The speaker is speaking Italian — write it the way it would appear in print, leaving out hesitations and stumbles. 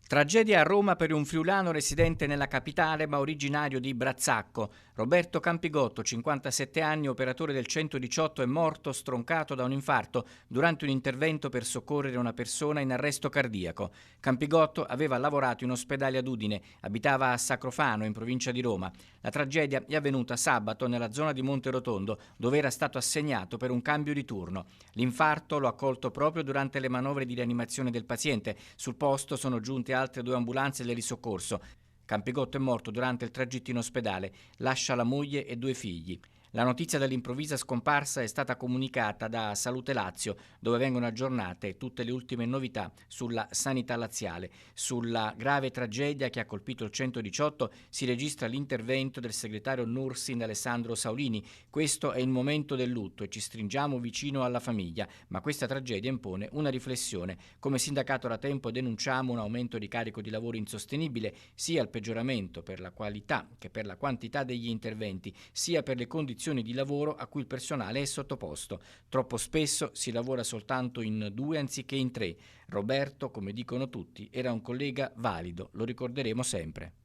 Tragedia a Roma per un friulano residente nella capitale ma originario di Brazzacco. Roberto Campigotto, 57 anni, operatore del 118, è morto stroncato da un infarto durante un intervento per soccorrere una persona in arresto cardiaco. Campigotto aveva lavorato in ospedale ad Udine, abitava a Sacrofano, in provincia di Roma. La tragedia è avvenuta sabato nella zona di Monterotondo, dove era stato assegnato per un cambio di turno. L'infarto lo ha colto proprio durante le manovre di rianimazione del paziente. Sul posto sono giunte altre 2 ambulanze del risoccorso. Campigotto è morto durante il tragitto in ospedale, lascia la moglie e 2 figli. La notizia dell'improvvisa scomparsa è stata comunicata da Salute Lazio, dove vengono aggiornate tutte le ultime novità sulla sanità laziale. Sulla grave tragedia che ha colpito il 118 si registra l'intervento del segretario Nursin Alessandro Saulini. Questo è il momento del lutto e ci stringiamo vicino alla famiglia, ma questa tragedia impone una riflessione. Come sindacato da tempo denunciamo un aumento di carico di lavoro insostenibile, sia il peggioramento per la qualità che per la quantità degli interventi, sia per le condizioni di lavoro a cui il personale è sottoposto. Troppo spesso si lavora soltanto in 2 anziché in 3. Roberto, come dicono tutti, era un collega valido, lo ricorderemo sempre.